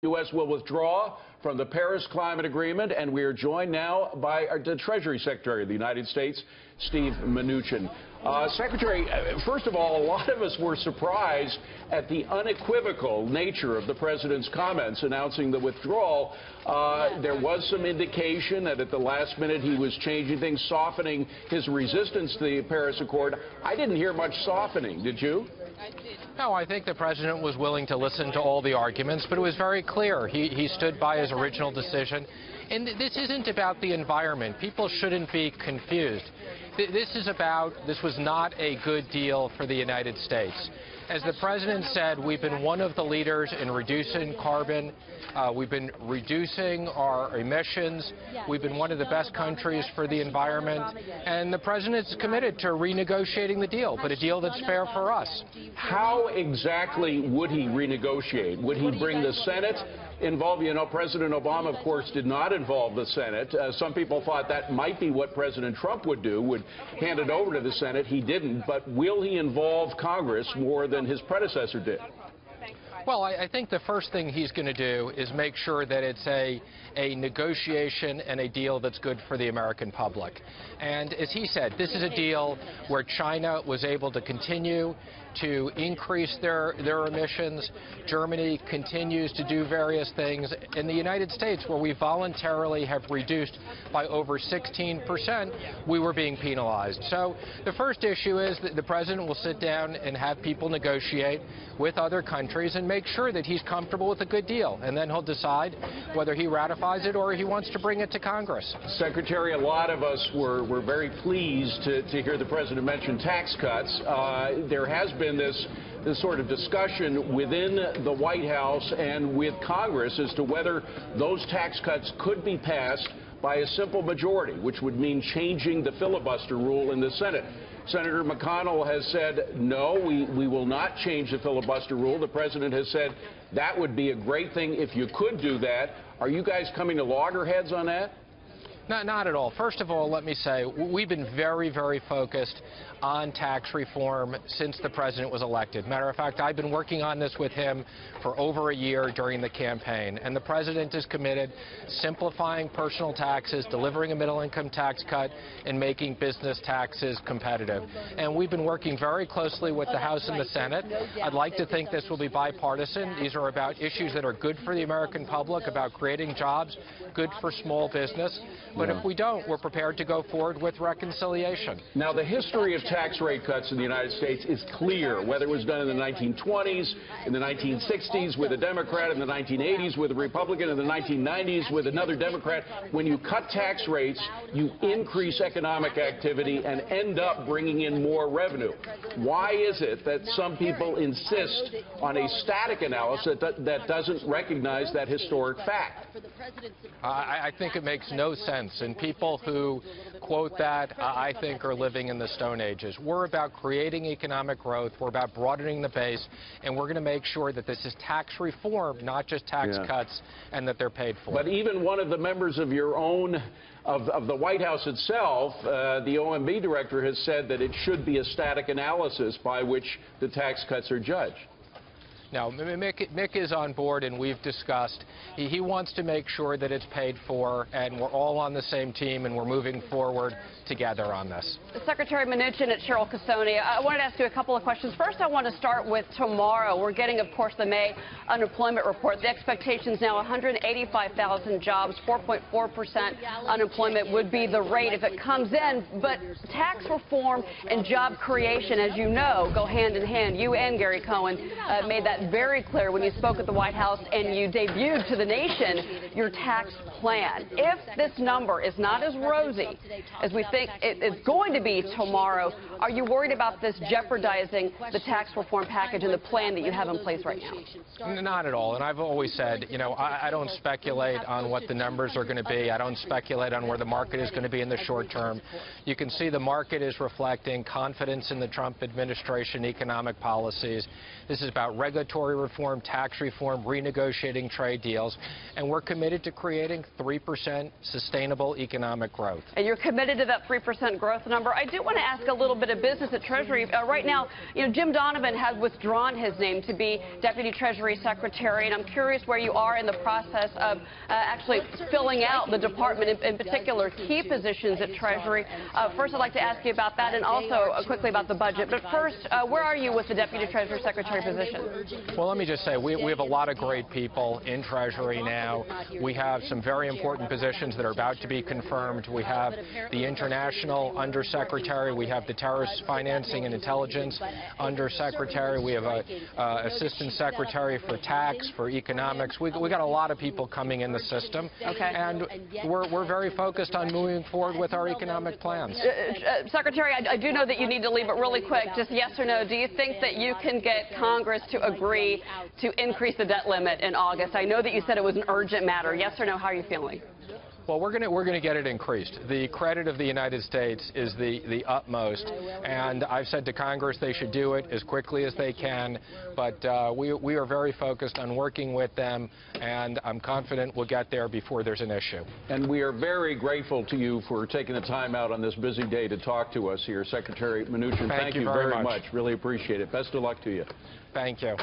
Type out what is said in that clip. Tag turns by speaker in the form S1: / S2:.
S1: U.S. will withdraw from the Paris Climate Agreement, and we are joined now by the Treasury Secretary of the United States, Steven Mnuchin. Secretary, first of all, a lot of us were surprised at the unequivocal nature of the president's comments announcing the withdrawal. There was some indication that at the last minute he was changing things, softening his resistance to the Paris Accord. I didn't hear much softening, did you?
S2: No, I think the president was willing to listen to all the arguments, but it was very clear. He stood by his original decision. And this isn't about the environment. People shouldn't be confused. This was not a good deal for the United States. As the president said, we've been one of the leaders in reducing carbon. We've been reducing our emissions. We've been one of the best countries for the environment. And the president's committed to renegotiating the deal, but a deal that's fair for us.
S1: How exactly would he renegotiate? Would he bring the Senate involved? You know, President Obama, of course, did not involve the Senate. Some people thought that might be what President Trump would do, would hand it over to the Senate. He didn't. But will he involve Congress more than his predecessor did?
S2: Well, I think the first thing he's going to do is make sure that it's a negotiation and a deal that's good for the American public. And as he said, this is a deal where China was able to continue to increase their emissions. Germany continues to do various things. In the United States, where we voluntarily have reduced by over 16%, we were being penalized. So the first issue is that the president will sit down and have people negotiate with other countries and make sure that he's comfortable with a good deal. And then he'll decide whether he ratifies it or he wants to bring it to Congress.
S1: Secretary, a lot of us were very pleased to hear the president mention tax cuts. There has been this sort of discussion within the White House and with Congress as to whether those tax cuts could be passed by a simple majority, which would mean changing the filibuster rule in the Senate. Senator McConnell has said, no, we will not change the filibuster rule. The president has said that would be a great thing if you could do that. Are you guys coming to loggerheads on that?
S2: Not at all. First of all, let me say, we've been very, very focused on tax reform since the president was elected. Matter of fact, I've been working on this with him for over a year during the campaign. And the president is committed simplifying personal taxes, delivering a middle-income tax cut, and making business taxes competitive. And we've been working very closely with the House and the Senate. I'd like to think this will be bipartisan. These are about issues that are good for the American public, about creating jobs, good for small business. But if we don't, we're prepared to go forward with reconciliation.
S1: Now, the history of tax rate cuts in the United States is clear, whether it was done in the 1920s, in the 1960s with a Democrat, in the 1980s with a Republican, in the 1990s with another Democrat. When you cut tax rates, you increase economic activity and end up bringing in more revenue. Why is it that some people insist on a static analysis that doesn't recognize that historic fact?
S2: I think it makes no sense. And people who quote that, I think, are living in the Stone Ages. We're about creating economic growth. We're about broadening the base. And we're going to make sure that this is tax reform, not just tax cuts, and that they're paid for.
S1: But even one of the members of your own, of the White House itself, the OMB director, has said that it should be a static analysis by which the tax cuts are judged.
S2: Now, Mick is on board, and we've discussed. He wants to make sure that it's paid for, and we're all on the same team, and we're moving forward together on this.
S3: Secretary Mnuchin and Cheryl Casoni, I wanted to ask you a couple of questions. First, I want to start with tomorrow. We're getting, of course, the May unemployment report. The expectation is now 185,000 jobs, 4.4% unemployment would be the rate if it comes in. But tax reform and job creation, as you know, go hand in hand. You and Gary Cohn made that very clear when you spoke at the White House and you debuted to the nation your tax plan. If this number is not as rosy as we think it is going to be tomorrow, are you worried about this jeopardizing the tax reform package and the plan that you have in place right now?
S2: Not at all. And I've always said, you know, I don't speculate on what the numbers are going to be. I don't speculate on where the market is going to be in the short term. You can see the market is reflecting confidence in the Trump administration economic policies. This is about regulatory regulatory reform, tax reform, renegotiating trade deals, and we're committed to creating 3% sustainable economic growth.
S3: And you're committed to that 3% growth number. I do want to ask a little bit of business at Treasury. Right now, Jim Donovan has withdrawn his name to be Deputy Treasury Secretary, and I'm curious where you are in the process of actually filling out the department, in particular key positions at Treasury. First, I'd like to ask you about that, and also quickly about the budget. But first, where are you with the Deputy Treasury Secretary position?
S2: Well, let me just say, we have a lot of great people in Treasury now. We have some very important positions that are about to be confirmed. We have the International Undersecretary. We have the Terrorist Financing and Intelligence Undersecretary. We have a Assistant Secretary for Tax, for Economics. We got a lot of people coming in the system.
S3: Okay.
S2: And we're very focused on moving forward with our economic plans.
S3: Secretary, I do know that you need to leave, but really quick, just yes or no, do you think that you can get Congress to agree to increase the debt limit in August? I know that you said it was an urgent matter. Yes or no, how are you feeling?
S2: Well, we're going to get it increased. The credit of the United States is the utmost, and I've said to Congress they should do it as quickly as they can, but we are very focused on working with them, and I'm confident we'll get there before there's an issue.
S1: And we are very grateful to you for taking the time out on this busy day to talk to us here. Secretary Mnuchin, thank you very much. Really appreciate it. Best of luck to you.
S2: Thank you.